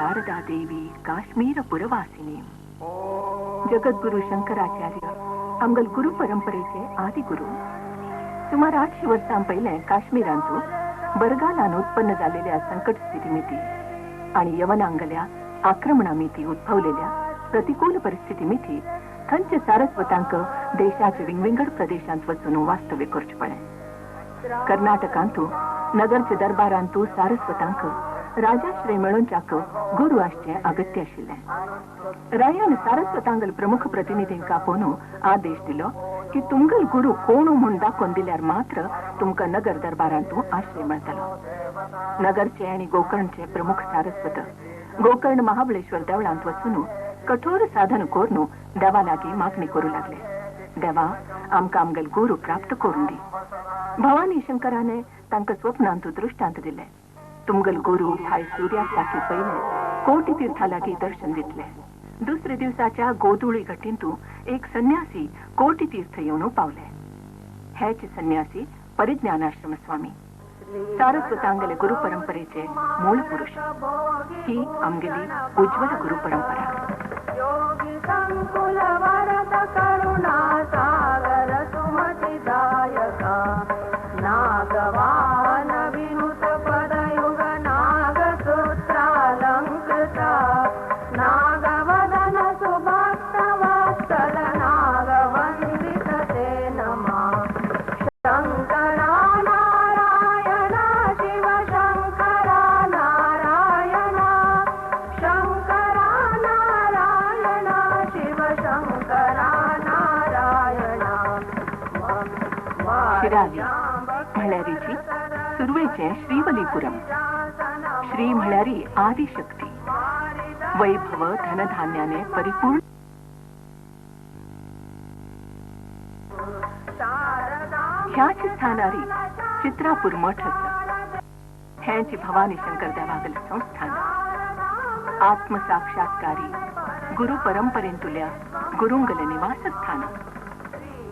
शारदा देवी काश्मीर पुरवासिनी. जगद्गुरु शंकराचार्य आमगल गुरु परंपरेचे आदिगुरु. सुमार 800 वर्षां पहिले काश्मीरांतून बरगालान उत्पन्न झालेल्या संकट स्थितीमिती आणि यवनांगल्या आक्रमणामिती उद्भवलेल्या प्रतिकूल परिस्थितीमिती थंच सारस्वतांक देशाचे विंगविंगड प्रदेशांत वचून वास्तव्य करचे पडले. कर्नाटकांतू नगरचे दरबारांतू सारस्वतांक राजाश्रय मेळोवच्याक गुरु आसचे अगत्य आशिल्ले. रायान सारस्वतांगल प्रमुख प्रतिनिधींक आपोवन आदेश दिलो की तुमगल गुरु कोण म्हूण दाखोवन दिल्यार मात्र तुमकां नगर दरबारांतू आश्रय मेळटलो. नगरचे आणि गोकर्णचे प्रमुख सारस्वत गोकर्ण महाबळेश्वर देवळांत वचून कठोर साधन करून देवा लागी मागणी करू लागले. देवा आमकां आमगल गुरु प्राप्त करून दी. भवानी शंकराने तांकां स्वप्नांत दृष्टांत दिले. तुमगल गुरु भाई सूर्यास्ताकी पहिले कोटी तीर्था लागी दर्शन दितले. दुसरे दिवसाच्या गोधुळी घटींतू एक संन्यासी कोटी तीर्थ येवन पावले. हेच संन्यासी परिज्ञानाश्रम स्वामी सारस्वतांगले गुरु परंपरेचे मूळ पुरुष. ही आमगेली उज्ज्वल गुरु परंपरा. योगी संकुल वरद करुणा सागर सुमति दायका नागवान विनुत पदयुग नाग सूत्रालंकृता नागवदन सुभक्त वत्सल नागवंदित ते नमः. शंकरा नारायण शिव शंकरा नारायण शंकरा नारायण शिव शंकरा नारायण. शिराली म्हळ्यारीची सुरवेचे श्रीवलीपुरम. श्री म्हळ्यारी आदिशक्ती वैभव धनधान्याने परिपूर्ण. ह्याच स्थानारी चित्रापूर मठ हेंची भवानी शंकर देवागल संस्थान. आत्मसाक्षात्कारी गुरु परंपरेंतुल्या गुरुंगल निवासस्थान.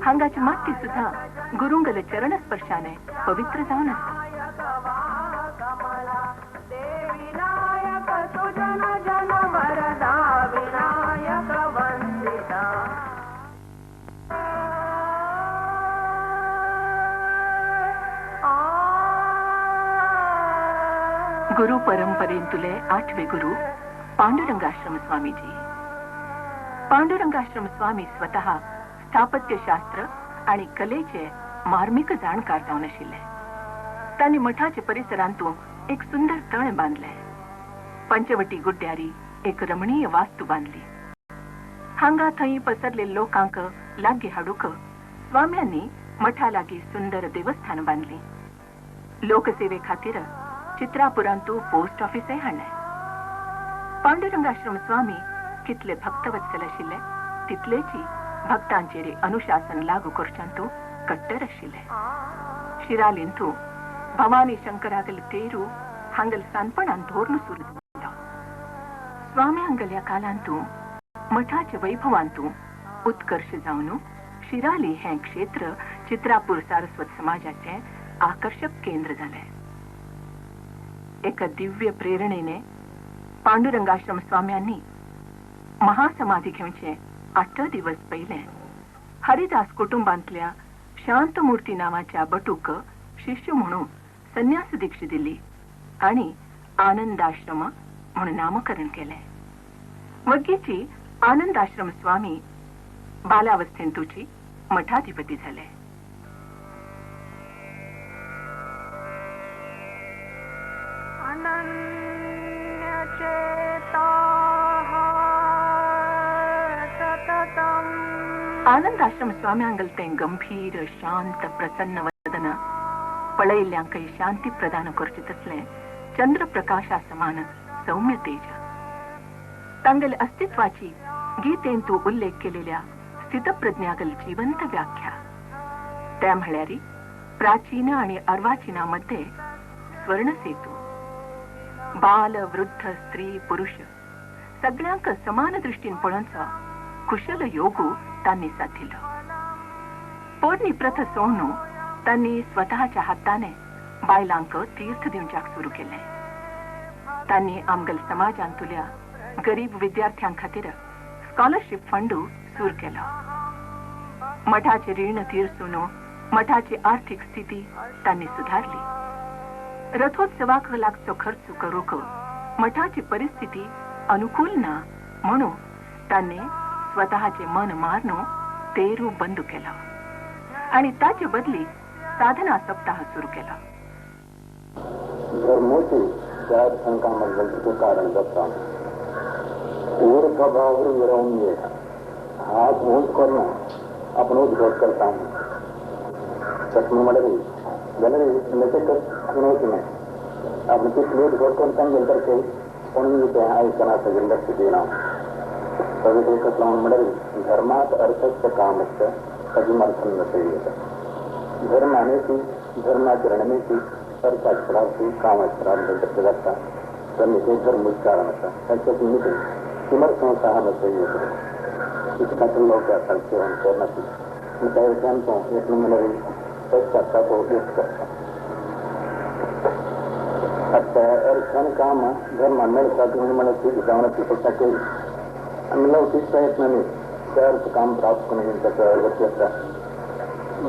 हांगाची माती सुद्धा गुरुंगल चरण स्पर्शाने पवित्र जावन आसा. गुरु परंपरेंतुले 8वे गुरु पांडुरंगाश्रम स्वामीजी. पांडुरंगाश्रम स्वामी स्वतः स्थापत्यशास्त्र आणि कलेचे मार्मिक जाणकार जावन आशिल्ले. तांणी मठाचे परिसरांतून एक सुंदर तळ बांधले. पंचवटी गुड्ड्यारी एक रमणीय वास्तू बांधली. हांगा थंय पसरले लोकांक लागी हाडूक स्वाम्यांनी मठा लागी सुंदर देवस्थान बांधली. लोकसेवे खातीर चित्रापुरांतू पोस्ट ऑफिसय हाडले. पांडुरंगाश्रम स्वामी कितले भक्तवत्सल आशिल्ले तितलेची भक्तांचेर अनुशासन लागू करच्यांतू कट्टर आशिल्ले. शिरालींतू भवानी शंकरागल तेरू हांगल सानपणान धोरण सुरू जालो. स्वाम्यांगल्या कालांतू मठाचे वैभवांतू उत्कर्ष जावन शिराली हे क्षेत्र चित्रापूर सारस्वत समाजाचे आकर्षक केंद्र झाले. एका दिव्य प्रेरणेने पांडुरंगाश्रम स्वाम्यांनी महासमाधी घेवचे 8 दिवस पहिले हरिदास कुटुंबांतल्या शांतमूर्ती नावाच्या बटूक शिष्य म्हणून संन्यास दीक्षा दिली आणि आनंदाश्रम म्हणून नामकरण केले. वगेची आनंदाश्रम स्वामी बालावस्थेंतूची मठाधिपती झाले. आनंदाश्रम स्वाम्यांगल ते गंभीर शांत प्रसन्न वदन पळयल्ल्यांकय शांती प्रदान करचे तसले चंद्रप्रकाशा समान सौम्य तेज. तांगल अस्तित्वाची गीतेंतू उल्लेख केलेल्या स्थितप्रज्ञागल जिवंत व्याख्या. त्या म्हळ्यारी प्राचीन आणि अर्वाचीनामध्ये स्वर्ण सेतू. बाल वृद्ध स्त्री पुरुष सगळ्यांक समान दृष्टीन पळोवचो कुशल योगू तांनी साधिलो. पोरणी प्रथा सोडून तांनी स्वतःच्या हाताने बायलांक तीर्थ दिवच्याक सुरू केले. तांणी आमगल समाजांतुल्या गरीब विद्यार्थ्यां खातीर स्कॉलरशिप फंडू सुरू केलो. मठाचे रीण तीरसून मठाची आर्थिक स्थिती तांणी सुधारली. रथोत्सवाक लागचो खर्च करूक मठाची परिस्थिती अनुकूल ना म्हणून तांणी स्वतःचे मन मारणो तेरू बंद केला आणि ताचे बदली साधना सप्ताह सुरू केला. धर्मोची त्या शंकामध्ये कारण करता ऊर्ध्वभावर मिळवून येत हात ऊंच करून आपण उद्घोष करता चष्मा मडवी जनरी नव्हती नाही आपण तिथली उद्घोष करता नंतर ते कोणी ते ऐकण्याचं लक्ष देणार सगळे एकच लावून मडवी धर्मात अर्थस्य कामस्य कधीमर्थन नसेल धर्मानेची धर्माचरणेची अर्थाचरणाची कामाचरणात जाता त्यांनी ते धर्मोच्चारणाचा त्याच्यात निमित्त किमर्थम सहा नसेल इसका लोग सेवन करना तो एक नंबर करता तो एक करता अच्छा अर्थ काम धर्म मिळता तुम्ही मला ती जावण्याची चर्चा केली आणि लवचिक प्रयत्नाने त्या अर्थ काम प्राप्त करणे त्याचा गरजेचा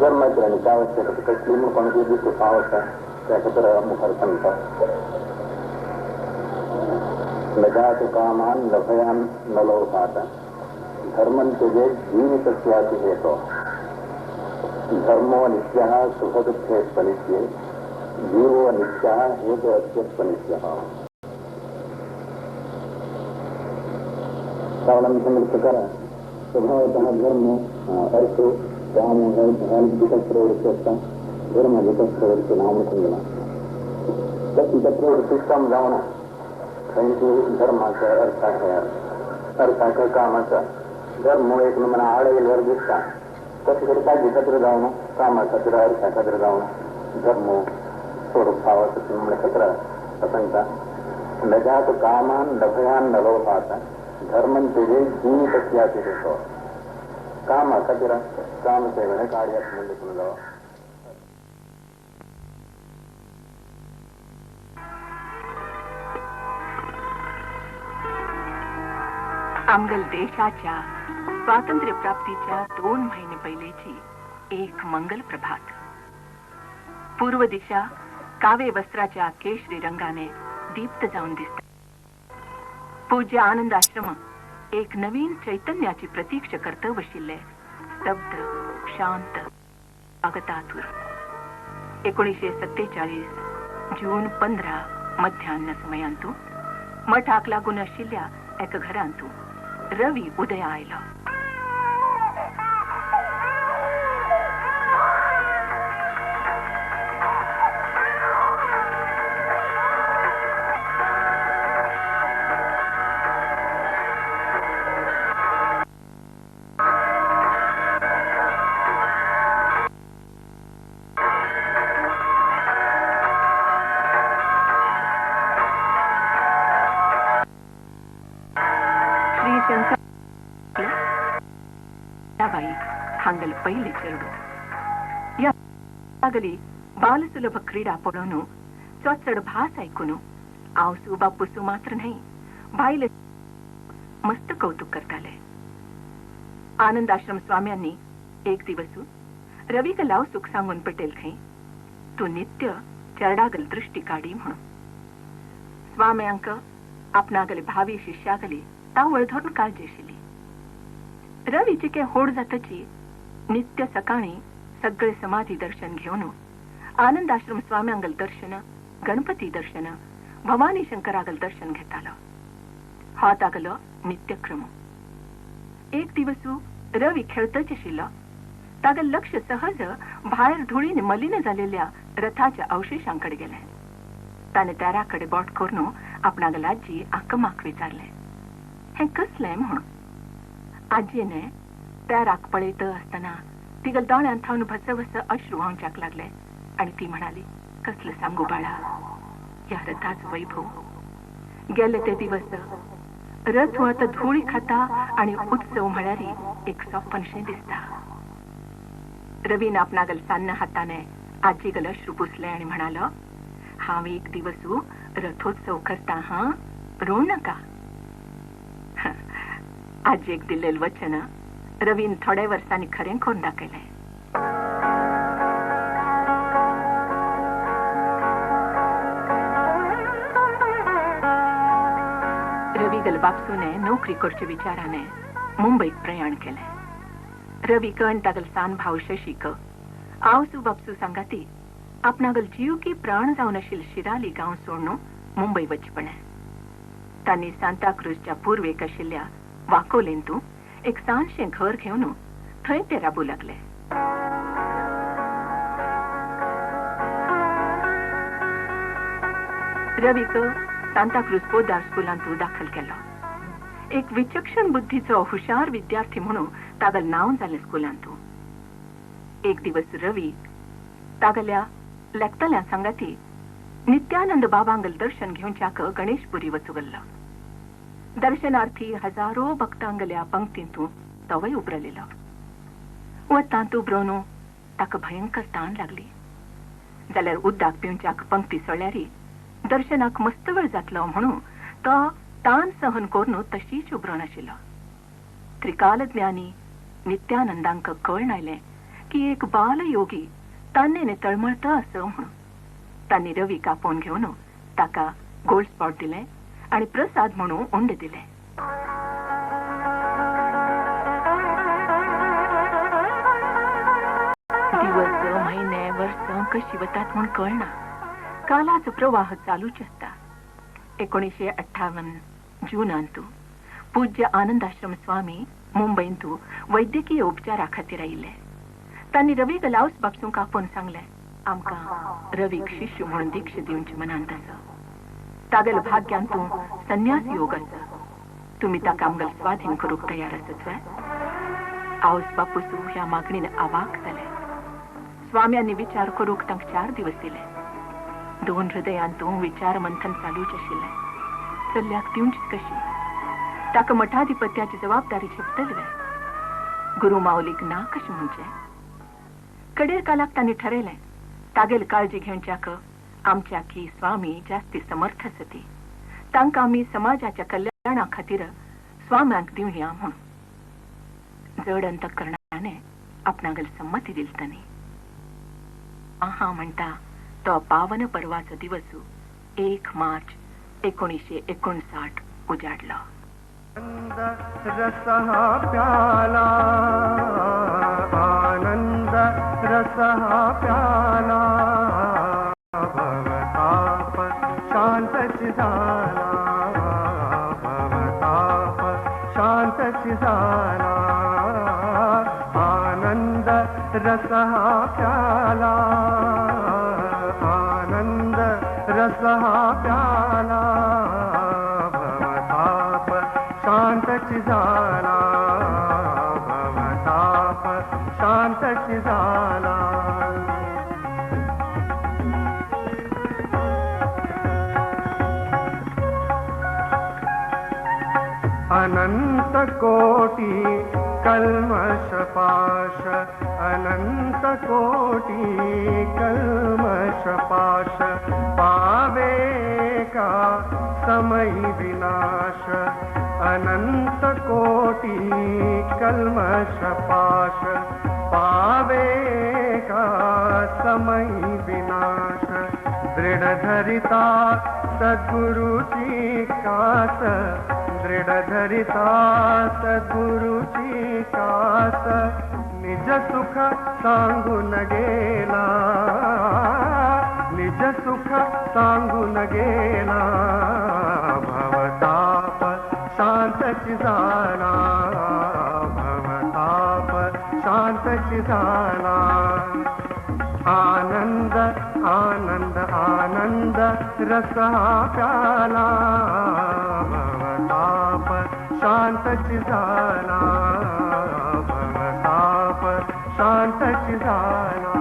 धर्माचरणाची आवश्यकता कसली मग कोणाची दिसतो पावता त्याच्या मुखार सांगतात लजात कामान लभयान नलवता धर्मन तुझे जीव सत्याची हेतो धर्मो नित्य सुखदुःखे फलिष्ये जीव नित्य हेतु अस्य फलिष्य प्रकार स्वभावतः धर्म अर्थ काम विकस प्रवृत्ती असता धर्म विकस प्रवृत्ती नाम समजला त्या प्रवृत्ती समजावणं त्यांची धर्माचा अर्थ आहे अर्थाचा कामाचा धर्म एक मला आडवर दिसता तसं काय एकत्र जाऊन कामाखातीर अर्थाखातीर जाऊन धर्म स्वरूप भावाचं म्हणजे कचरा असंख्या लजात कामान लभयान नलवता धर्मन तुझे जीव सत्याचे होतो कामाखातीर काम सेवणे कार्यात म्हणजे तुम्ही जावं. आमगल देशाच्या स्वातंत्र्य प्राप्तीच्या 2 महिने पहिलेची एक मंगल प्रभात. पूर्व दिशा कावे वस्त्राच्या केशरी रंगाने दीप्त जाऊन दिसते. पूज्य आनंद आश्रम एक नवीन चैतन्याची प्रतीक्षा करत बशिल्ले स्तब्ध शांत स्वागतातुर. 1947 जून 15 मध्यान्न समयांतू मठाक लागून आशिल्ल्या एका घरांतू रवी उदया आयला. हांगल पहिले चेरडू या लागली बालसुलभ क्रीडा पळोवन चोचड भास ऐकून आवसू बापूसू मात्र नाही भाईले मस्त कौतुक करताले. आनंद आश्रम स्वाम्यांनी एक दिवसू रविक लाव सुख सांगून पटेल खै तू नित्य चरडागल दृष्टी काढी म्हणून स्वाम्यांक आपणागले भावी शिष्यागली ता वळधरून काळजेशिली. रवीची के होड जातची नित्य सकाळी सगळे समाधी दर्शन घेऊन आनंद आश्रम स्वाम्यांगल दर्शन गणपती दर्शन भवानी शंकरागल दर्शन घेतालो. हात आगलो नित्यक्रम. एक दिवसू रवी खेळतच आशिल्लो तागल लक्ष सहज भायर धुळीने मलिन झालेल्या रथाच्या अवशेषांकडे गेले. ताने त्याराकडे बोट करून आपणागल आजी आकमाक विचारले हे कसले म्हणून. आजीने त्या राख पळयत असताना तिगल दोळ्यान थावन भसभस अश्रू व्हांवच्याक लागले आणि ती म्हणाली कसलं सांगू बाळा या रथाचं वैभव. गेले ते दिवस रथ वळत धुळी खाता आणि उत्सव म्हळ्यारी एक सोपनशें दिसता. रवीन आपणागल सान्न हाताने आजीगल अश्रू पुसले आणि म्हणालो हांव एक दिवसू रथोत्सव करता हा रो नका. आजेक दिलेलं वचन रवीन थोड्या वर्षांनी खरें करून दाखयलें. रवी गलबापसूने नोकरी करचे विचाराने मुंबईत प्रयाण केले. रवी कण तागल सान भाव शशीक आवसू बापसू सांगाती आपणागल जीव की प्राण जावन आशिल्ल शिराली गांव सोडून मुंबई वचपणे. तांणी सांताक्रूजच्या पूर्वेक आशिल्ल्या वाकोलेंतू एक सानशें घर घेवन थंय ते राबू लागले. रवीक सांताक्रूज पोदार स्कुलांतू दाखल केलो. एक विचक्षण बुद्धीचो हुशार विद्यार्थी म्हणून तागल नाव जालें स्कुलांतू. एक दिवस रवी तागल्या लेखतल्या सांगाती नित्यानंद बाबांगल दर्शन घेवच्याक गणेशपुरी वचू गेल्लो. दर्शनार्थी हजारो भक्तांगल्या पंक्तींतू तवय उबरलेलो. व तांतू उबरोवन ताका भयंकर ताण लागली. जाल्यार उद्दाक पिवच्याक पंक्ती सोळ्यारी दर्शनाक मस्त वेळ जातलो म्हणून तो ताण सहन करून तशीच उबरोन आशिल्लो. त्रिकाल ज्ञानी नित्यानंदांक कळून आयलें की एक बाल योगी तान्नेने तळमळता असं म्हणून. तांणी रवी कापोवन घेवन ताका गोल्ड स्पॉट दिले आणि प्रसाद म्हणून उंड दिले. दिवस महिने वर्ष कशी वतात म्हूण कळना. कालाचो प्रवाह चालूच असता. 1958 जूनांतू पूज्य आनंदाश्रम स्वामी मुंबईंतू वैद्यकीय उपचारा खातीर आयिल्ले. तांणी रवीक लावस बापसूंक आपोवन सांगलें आमकां रवीक शिष्य म्हणून दीक्षा दिवची मनांत आसा. तागेल भाग्यांतू संन्यास योग आसा. तुमी ताका आमगेल स्वाधीन करूंक तयार आसात काय? आवस बापूसू ह्या मागणीन अवाक जाले. स्वाम्यांनी विचार करूंक तांकां 4 दिवस दिले. 2 हृदयांतू विचार मंथन चालूच आशिल्लें. चल्ल्याक दिवची कशी? ताका मठाधिपत्याची जबाबदारी झेपतली काय? गुरु माऊलीक ना कशें म्हणचें? कडेर कालाक तांणी ठरयलें तागेल काळजी घेवच्याक आमच्या की स्वामी जास्ती समर्थ आसती. तांकां आमी समाजाच्या कल्याणा खातीर स्वाम्यांक दिवया म्हूण. जड अंतकरणाने आपणागेल संमती दिली तांणी. आहा म्हणटा तो पावन पर्वाचो दिवस 1 मार्च 1959 उजाडलो. रसहा प्याला आनंद रसहा प्याला भवताप शांतची झाला भवताप शांतची झाला आनंद रसहा प्याला आनंद रसहा प्याला भवताप शांतची झाला भवताप शांतची झाला अनंत कोटी कल्मष पाश अनंत कोटी कल्मष पाश पावे का समय विनाश अनंत कोटी कल्मष पाश पावे का समय विनाश दृढ़ धरिता सद्गुरुची कास दृढ़ धरिता सद्गुरुची कास निज सुख सांगून गेला निज सुख सांगून गेला भवताप शांतची झाला भवताप शांतची झाला आनंद आनंद आनंद रसहा प्याला भवताप शांतची झाला भवताप शांतची झाला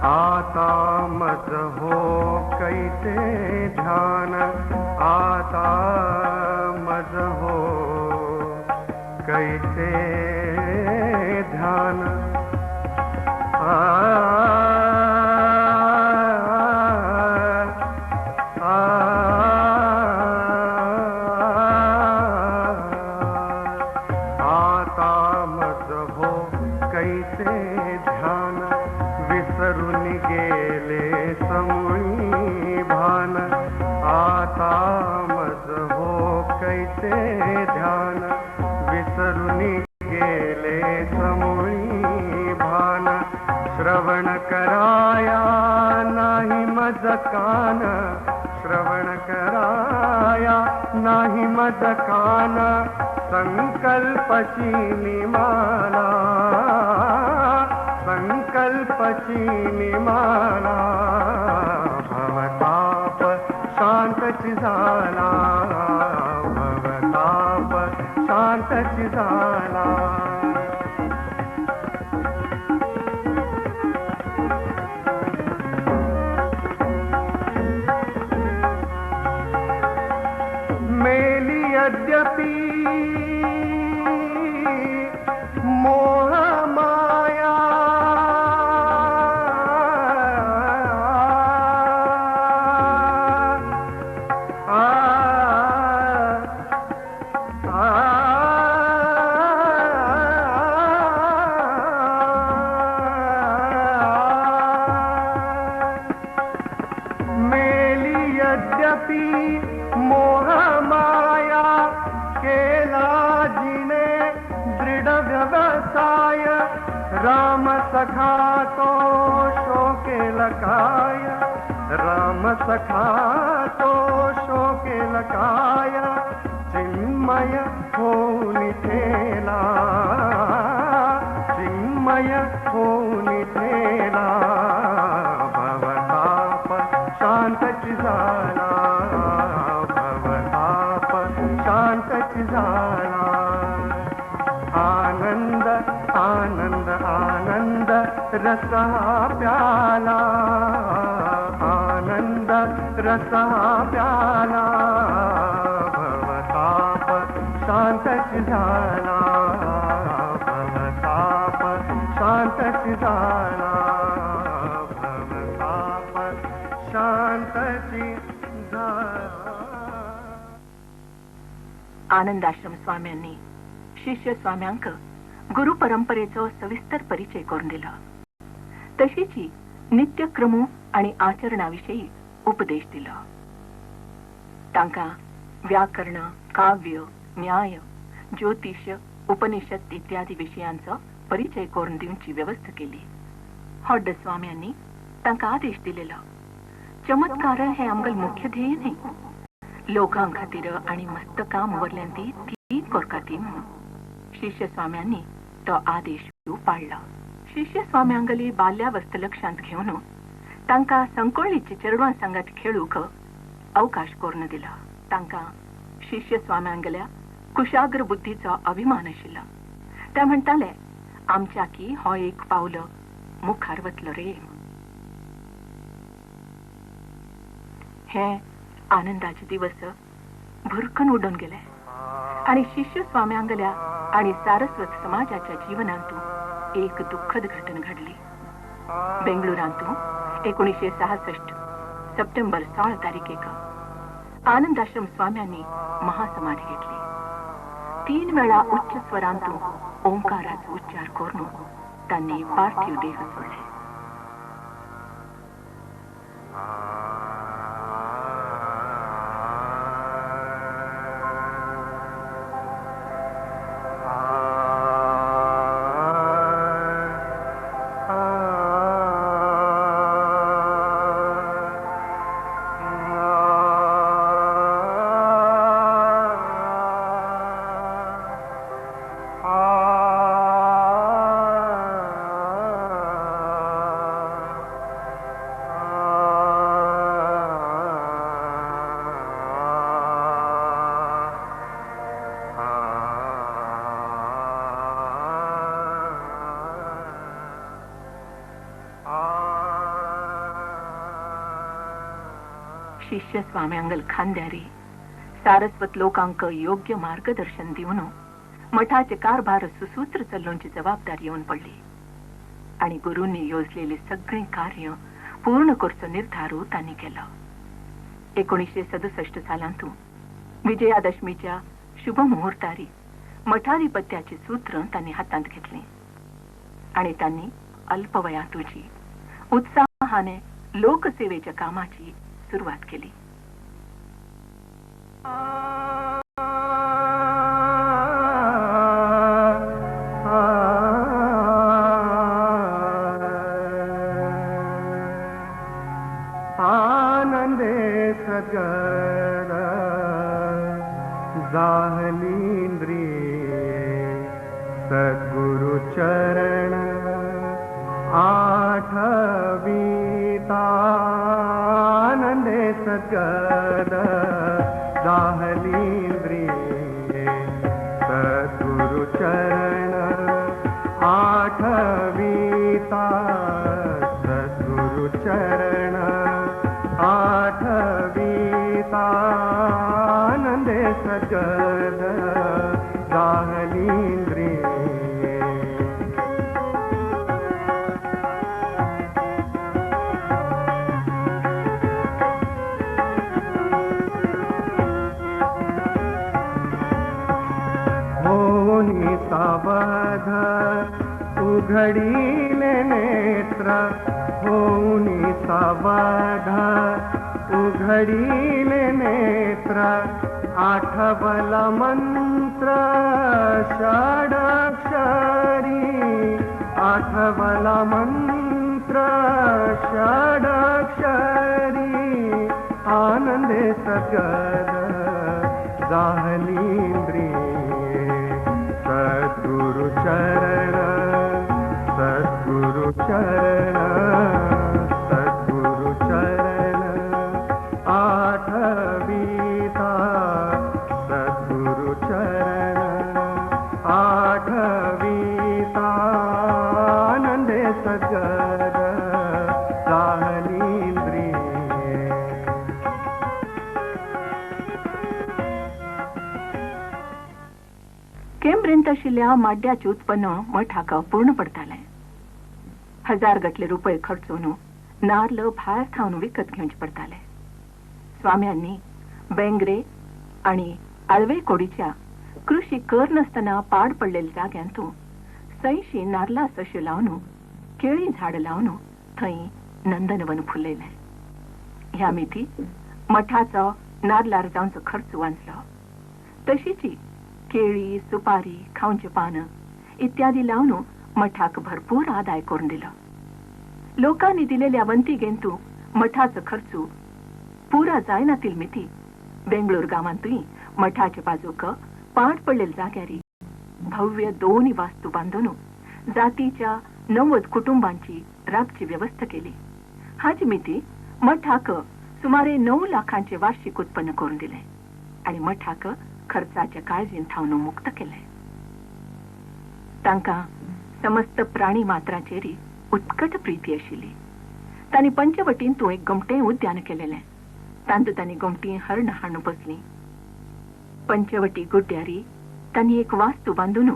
आता मज हो कैसे ध्यान आता मज हो कैसे कैसे ध्यान विसरुनी गेले समोळी भान श्रवण कराया नाही मज कान श्रवण कराया नाही मज कान संकल्पची निमाला संकल्पची निमाला भवताप शांतची झाला भवताप शांतची झाला मेली यद्यपि मोह माया मेली यद्यपि मोह माया केला जिने दृढ व्यवसाय राम सखा तो शोकेल काय राम सखा तो शोकेल काय चिन्मय होऊन ठेला चिन्मय होऊन ठेला भवताप शांतची झाला भवताप शांतची झाला आनंद आनंद आनंद रस हा प्याला आनंद रस हा प्याला भवताप शांतची झाला भवताप शांतची झाला भवताप शांतची झाला आनंदाश्रम स्वाम्यांनी शिष्य स्वाम्यांक गुरु परंपरेचो सविस्तर परिचय करून दिला तशीची नित्यक्रम आणि आचरणाविषयी उपदेश दिला तांका व्याकरण काव्य न्याय ज्योतिष उपनिषद इत्यादी विषयांचा परिचय करून दिवची व्यवस्था केली हॉड्ड स्वाम्यांनी तांका आदेश दिलेला चमत्कार हे आमगल मुख्य ध्येय नाही लोकां खातीर आणि मस्त काम उरल्यांती ती करकाती म्हणून शिष्य स्वाम्यांनी तो आदेश पाळला शिष्य स्वाम्यांगली बाल्यावस्थ लक्षांत घेऊन तांका संकोळीचे चेडवां संगत खेळूक अवकाश करून दिला तांका शिष्य स्वाम्यांगल्या कुशाग्र बुद्धीचो अभिमान आशिल्लो त्या म्हणटाले आमच्या की हो एक पावल मुखार वतलो रे हे आनंदाचे दिवस भुरकन उडून गेले आणि शिष्य स्वाम्यांगल्या आणि सारस्वत समाजाच्या जीवनांतू एक दुःखद घटना घडली बेंगळुरांतू 1966 सप्टेंबर 16 तारखेक आनंदाश्रम स्वाम्यांनी महासमाधी घेतली 3 वेळा उच्च स्वरांतू ओंकाराचा उच्चार करून त्यांनी पार्थिव देह सोडले शिष्य स्वाम्यांगल खांद्यारी सारस्वत लोकांक योग्य मार्गदर्शन दिवन मठाचे कारभार सुसूत्र चलोवची जबाबदारी येऊन पडली आणि गुरूंनी योजलेले सगळे कार्य पूर्ण करचो निर्धारू त्यांनी केला 1967 सालांतू विजयादशमीच्या शुभ मुहूर्तारी मठाधिपत्याची सूत्र त्यांनी हातात घेतली आणि त्यांनी अल्पवयातूची उत्साहाने लोकसेवेच्या कामाची सुरुवात केली जाहलींद्रिये सद्गुरु चरण आठवीतानंदे सद्गद जाहलींद्रिये सद्गुरु चरण आठवीता सद्गुरु चरण आठवीतानंदे सद्गद जाहलींद्रिये सावध उघडीले नेत्र होऊनी सावध उघडीले नेत्र आठवला मंत्र षडाक्षरी आठवला मंत्र षडाक्षरी आनंदे सगद जाहलींद्रिये सद्गुरु चरण सद्गुरु चरण सद्गुरु चरण आठवीता सद्गुरु चरण आठवीता आनंदे सद्गद जाहलींद्रिये केंब्रेंत आशिल्ल्या माड्याचे उत्पन्न मठ हाका पूर्ण पडतालें. 1000 गटले रुपये खर्चून नारळ भायर थावन विकत घेवचे पडताले. स्वाम्यांनी बेंगरे आणि आळवे कोडीच्या कृषी कर नासतना पाड पडलेल्या जाग्यांतू 600 नारळा सश्यो लावन केळी झाड लावन थंय नंदनवन फुलयलें. ह्या मिती मठाचो नारळार जावचो खर्च वांचलो. तशीच केळी सुपारी खावचे पान इत्यादी लावन मठाक भरपूर आदाय करून दिलो. लोकांनी दिलेल्या वंतिगेंतू मठाचो खर्च पुरा जायनातील मिती बेंगळूर गावांतूय मठाचे बाजूक पाड पडलेल्या जाग्यारी भव्य 2 वास्तू बांधून जातीच्या 90 कुटुंबांची राबची व्यवस्था केली. हाची मिती मठाक सुमारे 9 लाखांचे वार्षिक उत्पन्न करून दिले आणि मठाक खर्चाच्या काळजीन थावन मुक्त केले. तांकां समस्त प्राणी मात्राचेरी उत्कट प्रीती आशिल्ली. तांणी पंचवटींतू एक गमटें उद्यान केलेलें. तांतू तांणी गमटी हरण हाडून बसली. पंचवटी गुड्ड्यारी तांणी एक वास्तू बांधून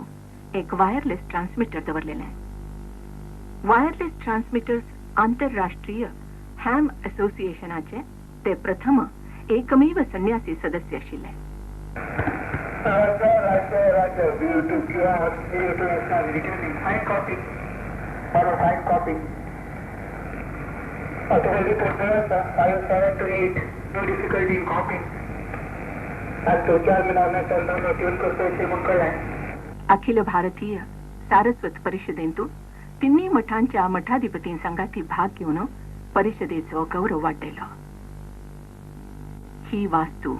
एक वायरलेस ट्रान्समिटर दवरलेलें. वायरलेस ट्रान्समिटर्स आंतरराष्ट्रीय हॅम असोसिएशनाचे ते प्रथम एकमेव संन्यासी सदस्य आशिल्ले. अखिल भारतीय सारस्वत परिषदेंतू तिन्ही मठांच्या मठाधिपतीं संगाती भाग घेऊन परिषदेचो गौरव वाडयलो. ही वास्तू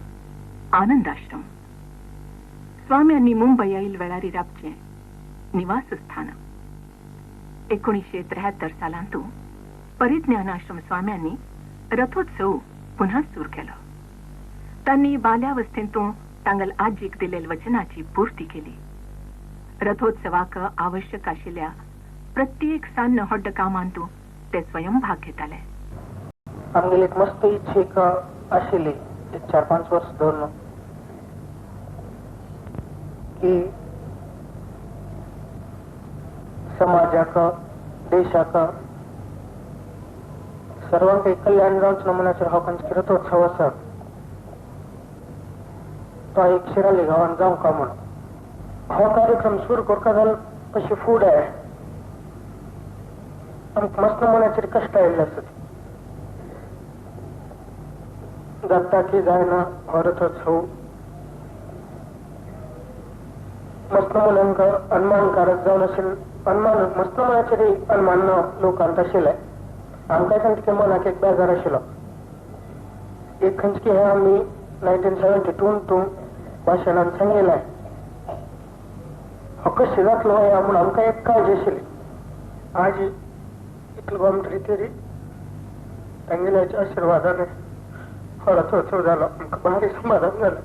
आनंदाश्रम स्वाम्यांनी मुंबई येईल वेळारी राबचे निवासस्थान. 1973 सालांतू परिज्ञानाश्रम स्वाम्यांनी रथोत्सव पुन्हा सुरू केलो. तांणी बाल्यावस्थेंतू तांगल आजीक दिलेल्या वचनाची पूर्ती केली. रथोत्सवाक आवश्यक आशिल्ल्या प्रत्येक सान्न हड्ड कामांतू ते स्वयं भाग घेताले. आमगेली एक मस्त इच्छा आशिल्ली 4-5 वर्ष धरून की समाजाक देशाक सर्वांक कल्याण जावंच नमुन्याचेर हो खंयचो रथोत्सव आसा तो एक शिराली गांवांत जावंका म्हण हो कार्यक्रम सुरू करता जाल्यार कशी फुडें आमकां मस्त नमुन्याचेर कश्ट आयिल्ले आसत. जाता की जायना हो रथोत्सव मस्त नमुन्यांक अनमानकारक जावन आशिल्ले अनमान मस्त नमुन्याचेर अनमान लोकांत आशिल्ले. आमकांय खंयचे मनाक एक बेजार आशिल्लो. एक खंयचे हे आमी 1972 तूं भाशणान सांगिल्लें हो कशें जातलो म्हूण आमकां एक काळजी आशिल्ली. आज इतलो आमच्या रितीरी तांगेल्याच्या आशिर्वादान थोडो थोडो जालो. आमकां भारी समाधान जालें.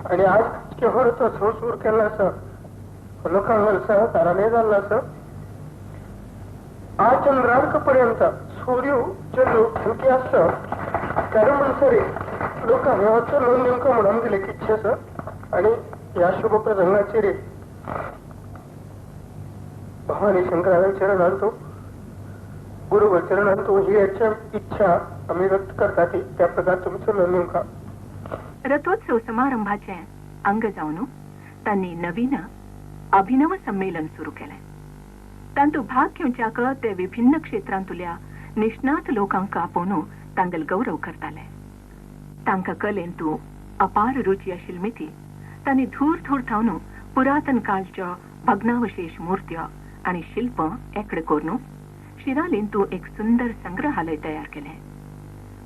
आणि आज केवळ तो सूर केला असं लोकांना सहकाराने झाला असं. आज चंद्रांक पर्यंत सूर्य चंद्र धुकी असतं कारण म्हणसरी लोक व्यवस्था नोंद नेमकं म्हणून दिले की इच्छेस. आणि या शुभ प्रसंगाची रे भवानी शंकराच्या चरणांतो गुरु चरणांतो ही याच्या इच्छा आम्ही व्यक्त करतात त्या प्रकार तुमचं नोंद नेमका रथोत्सव समारंभाचे अंग जावन तांणी नवीन अभिनव संमेलन सुरू केलें. तांतू भाग घेवच्याक ते विभिन्न क्षेत्रांतल्या निष्णात लोकांक आपोवन तांगेल गौरव करताले. तांकां कलेंतू अपार रुची आशिल्ली ती तांणी धूर धूर थावन पुरातन काळच्यो भग्नावशेष मूर्त्यो आनी शिल्प एकड करून शिरालेंतू एक सुंदर संग्रहालय तयार केलें.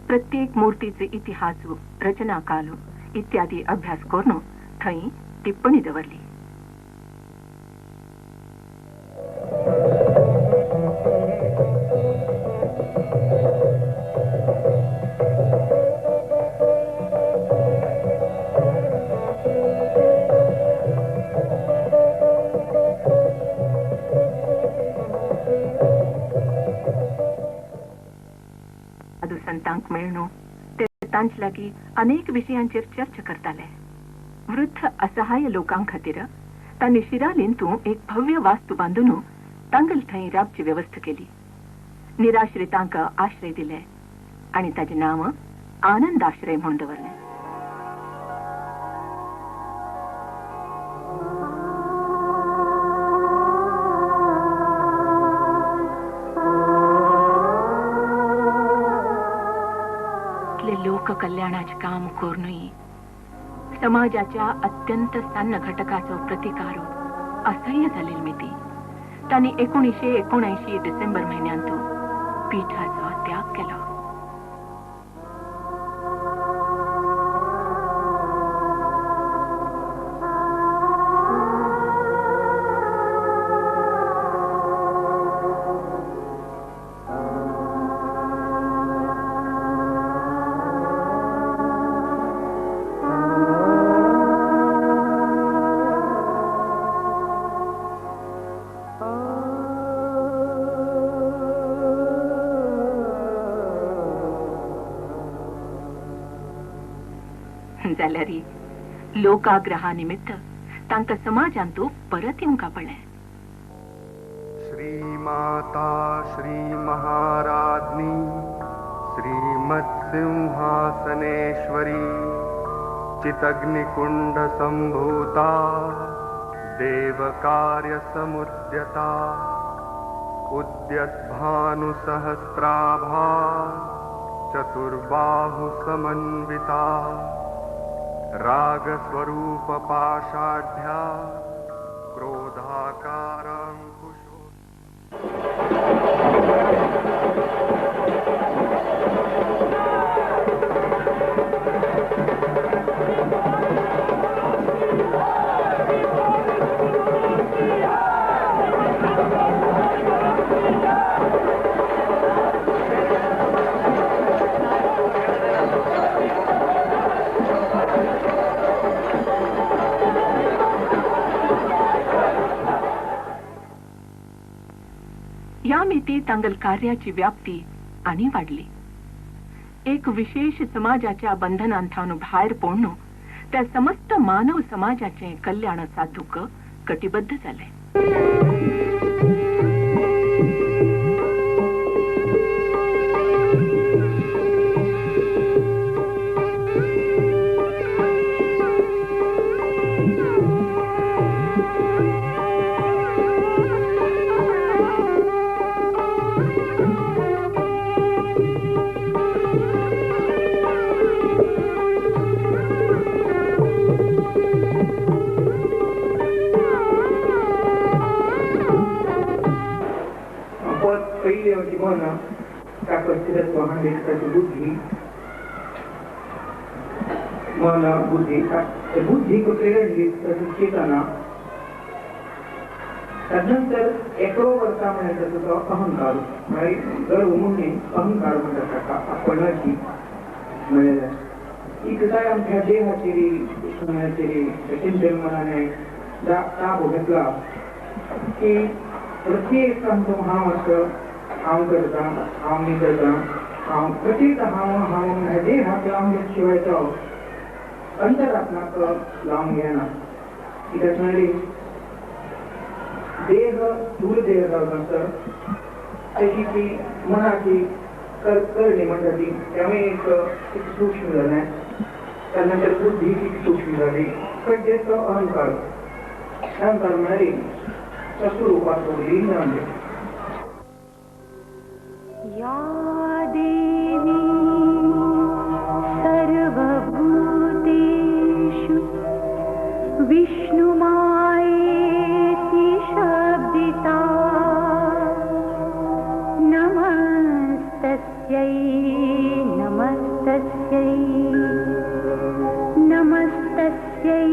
प्रत्येक मूर्तीचे इतिहास रचनाकाल इत्यादी अभ्यास करून थंय टिप्पणी दवरली. संतांक मेळणू ते तांचे लागीं अनेक विशयांचेर चर्चा करताले. वृद्ध असहाय लोकां खातीर तांणी शिरालेंतू एक भव्य वास्तू बांदून तांगेल थंय रावची व्यवस्था केली. निराश्रितांक आश्रय दिले आनी ताचें नांव आनंद आश्रय म्हूण दवरलें. लोक कल्याणाचे काम करूनही समाजाच्या अत्यंत सन्न घटकाचो प्रतिकार असह्य झालेली मिती तांणी 1979 डिसेंबर महिन्यांत पीठाचो त्याग केलो. जाल्यार लोकाग्रहा निमित्त तांकां समाजांतू परत येवंक पडलें. श्रीमाता श्री महाराज्ञी श्रीमत्सिंहासनेश्वरी चितग्निकुंड संभूता देवकार्य समुद्यता उद्यद्भानु सहस्राभा चतुर्बाहु समन्विता राग स्वरूप पाषाढ्या क्रोधाकारांकुशो. या मिती तांगल कार्याची व्याप्ती आणि वाढली. एक विशेष समाजाच्या बंधनांथावन भायर पडून त्या समस्त मानव समाजाचे कल्याण साधूक कटिबद्ध झाले. लेखकाची बुद्धी मन बुद्धी बुद्धी कुठे घडली त्याची चेतना त्यानंतर एकरो वर्ता म्हणायचा तो अहंकार गर्व म्हणणे अहंकार म्हणतात आपणाची मिळेल ही काय आमच्या देहाची चिंतन मनाने ताप घेतला की प्रत्येक आमचं हाव असं हाव करता हाव मी करता हाव प्रत्येक हाव म्हणजे देहाच्या शिवायचा अंतरात्माक लावून घेणार की त्याच्यामध्ये देह स्थूल देह नंतर त्याची ती मनाची करणे म्हणतात ती त्यामुळे एक सूक्ष्म झाला त्यानंतर बुद्धी ती सूक्ष्म झाली पण त्याचं अहंकार म्हणाली स्वरूपात लीन झाले या देवी सर्वभूतेषु विष्णुमायेति शब्दिता नमस्तस्यै नमस्तस्यै नमस्तस्यै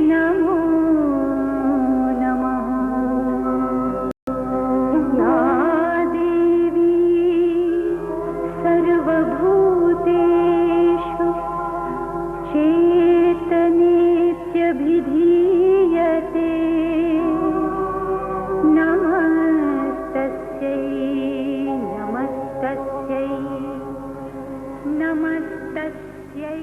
नमो नमः या देवी सर्वभूतेषु चेतनेत्यभिधीयते नमस्तस्यै नमस्तस्यै नमस्तस्यै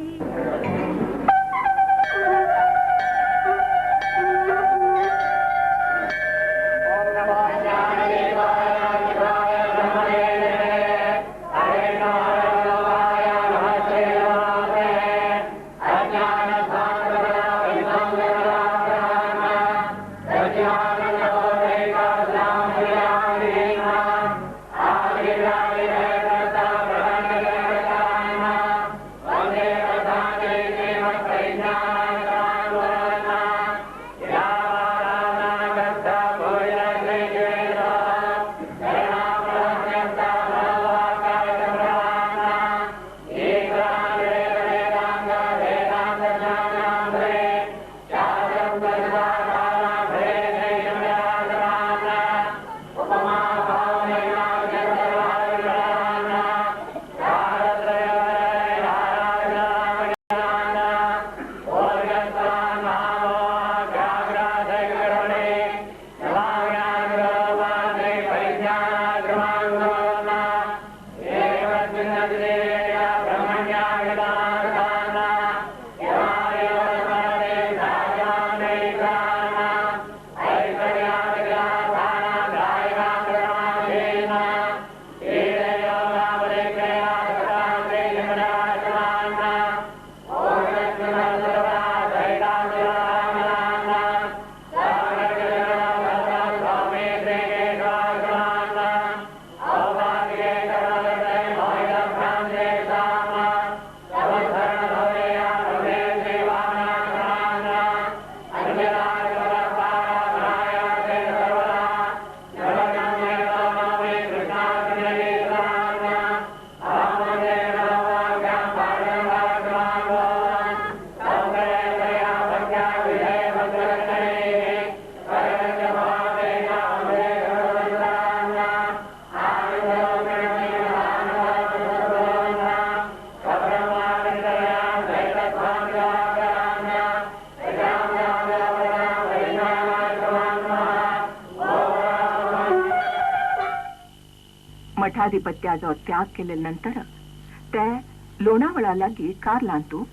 मठाधिपत्याचो त्याग केल्यानंतर ते लोणावळा लागी कार्लांतू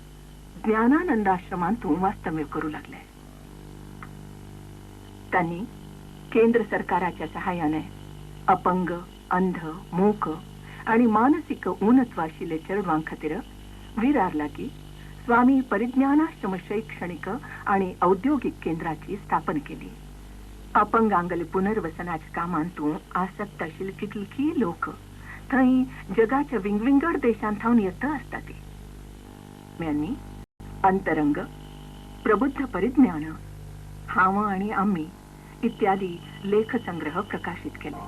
ज्ञानानंदाश्रमांतू वास्तव्य करू लागले. त्यांनी केंद्र सरकाराच्या सहाय्याने अपंग अंध मूक आणि मानसिक ऊनत्व आशिल्ले चेडवां खातीर विरार लागी स्वामी परिज्ञानाश्रम शैक्षणिक आणि औद्योगिक केंद्राची स्थापन केली. अपंगांगले पुनर्वसनाच्या कामांतू आसक्त आशिल्ले कितलींय लोक थंय जगाच्या विंगविंगड देशांतून येत असतात. त्यांनी अंतरंग प्रबुद्ध परिज्ञान हांव आणि आम्ही इत्यादी लेखसंग्रह प्रकाशित केले.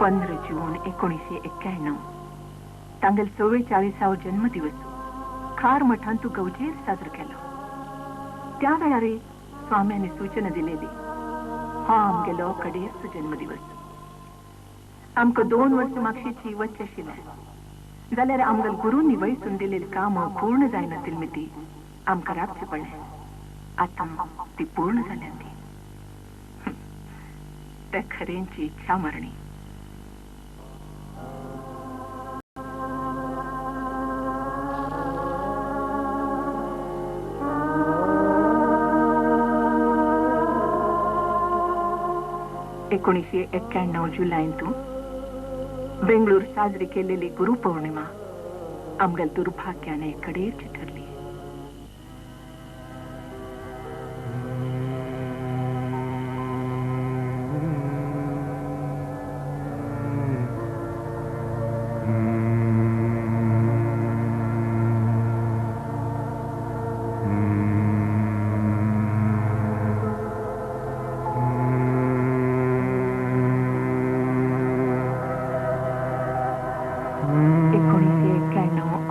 15 जून 1991 तांगेल 44वा जन्मदिवस खार मठांतू गवजेर साजरो केलो. त्या वेळार स्वाम्यांनी सूचना दिलेली हा आमगेलो कडेचो जन्मदिवस. आमकां 2 वर्सां मागशीची वच्चे आशिल्लें जाल्यार आमगेल गुरूंनी वयसून दिलेली कामां पूर्ण जायनासली मिती आमकां राबचें पडलें. आतां ती पूर्ण जाल्यांती. ते खरेंची इच्छा मरणी. एकोणीसशे 91 जुलैंतू बेंगळूर साजरी केलेली गुरुपौर्णिमा आमगेल दुर्भाग्याने कडेरची ठरली.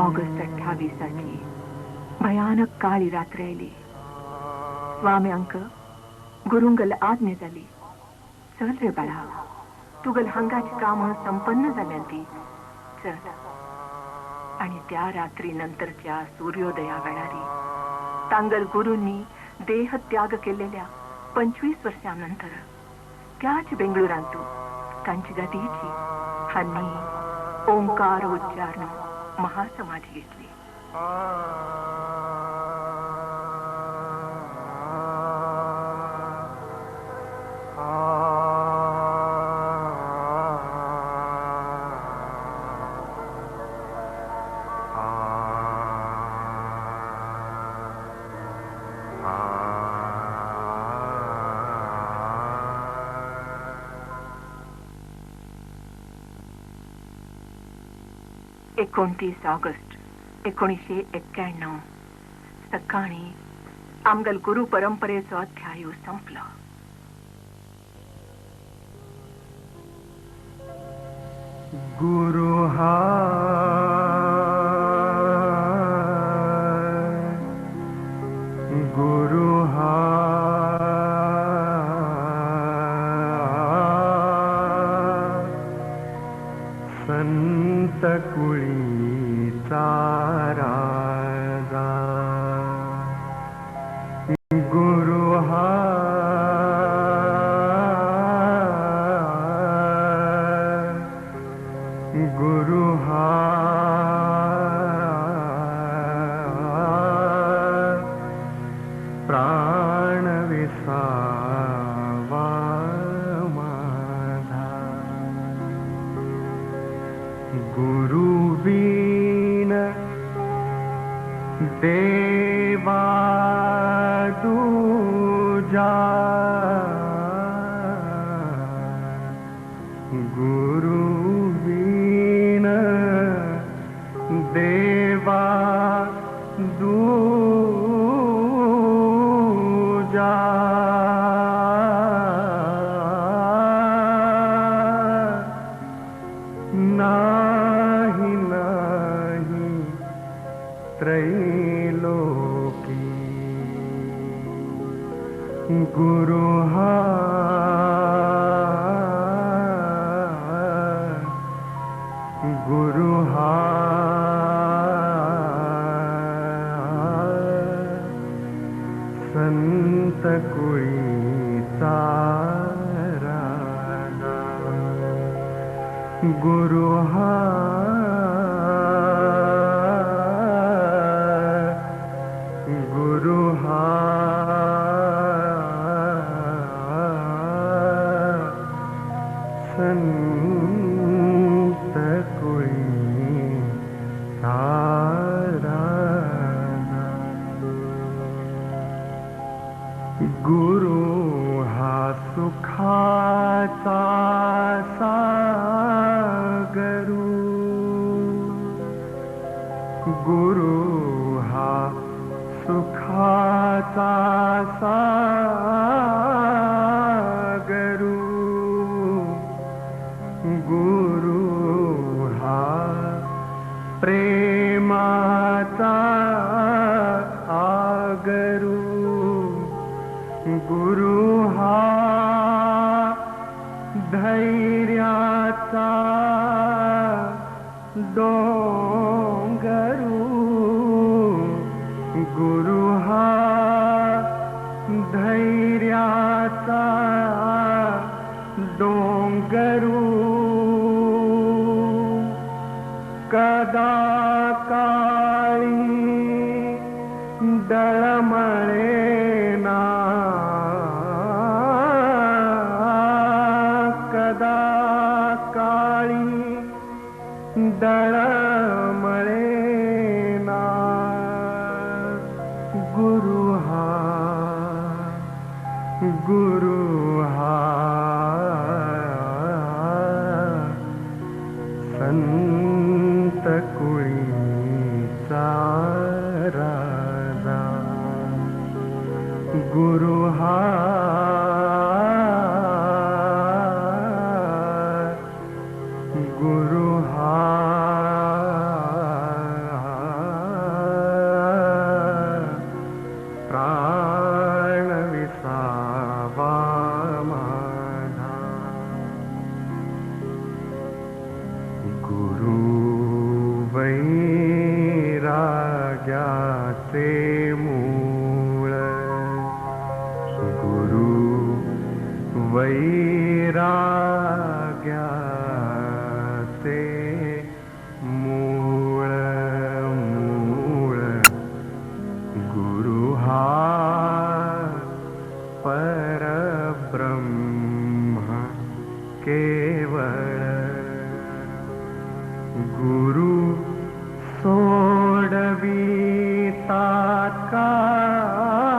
ऑगस्ट 28 भयानक काळी रात्र आयली. स्वाम्यांक गुरुंगल आज्ञा जाली, चल रे बाळा, तुगल हांगाची कामां संपन्न जाल्यांती, चल. आणि त्या रात्री नंतरच्या सूर्योदया वेळारी तांगल गुरूंनी देह त्याग केलेल्या 25 वर्षांनंतर त्याच बेंगळुरांतू तांची गतीची हानी ओंकार उच्चारण महासमाधी घेतली. ऑगस्ट 1991 सकाळी आमगल गुरु परंपरेचो अध्याय संपलो. गुरु हा गुरु हा संत कुळीचा राजा. गुरु हा गुरु हा प्राण विसावा माझा. गुरु बीन देवा दूजा. गुरु बीन देवा दूजा. नाही नाही त्रैलोकी. गुरु हा गुरु हा संत कुळीचा राजा. गुरु हा गुरु हा संत कुळीचा राजा. गुरु हा सुखाचा सागरू. गुरु हा सुखाचा सागरू. गुरु गुरु हा धैर्याचा डोंगरू, गुरु हा धैर्याचा डोंगरू, कदा काळी डळमळेना, कदा काळी डळमळेना, गुरु हा संत कुळीचा राजा, गुरु हा प्राण विसावा माझा, गुरु वैराग्याचे मूळ, गुरु वैराग्याचे मूळ, गुरु हा परब्रह्म केवळ, गुरु सोडविता काळ,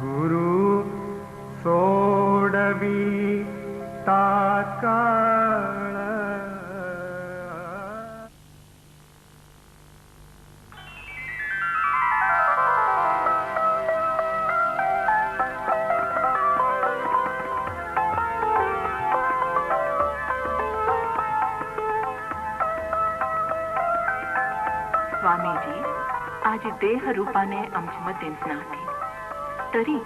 गुरु सोडविता काळ. स्वामीजी आज देह रूपाने आमच्यामध्येच नाहीत, तरी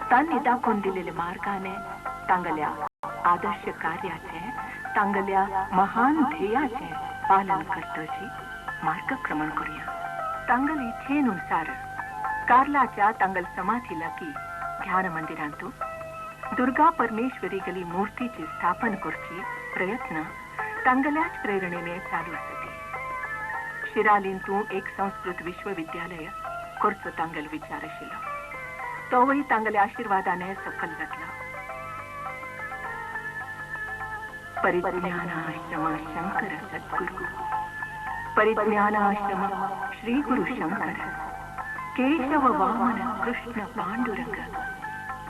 त्यांनी दाखवून दिलेल्या मार्गाने तांगल्या आदर्श कार्याचे, तांगल्या महान ध्येयाचे पालन करतोची मार्गक्रमण करूया. तांगल इच्छेनुसार कार्लाच्या तांगल समाधीला की ध्यान मंदिरांतू दुर्गा परमेश्वरी गली मूर्तीची स्थापन करची प्रयत्न तांगल्याच प्रेरणेने चालू असते. शिरालींतू एक संस्कृत विश्वविद्यालय करचो तांगल विचार आशिल्लो. तोवळी तांगल्या आशीर्वादाने सफल जातलो. परिज्ञानाश्रम शंकर सद्गुरु, परिज्ञानाश्रम श्री गुरु शंकर, केशव वामन कृष्ण पांडुरंग,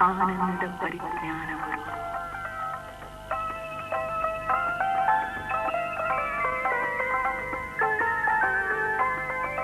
आनंद परिज्ञान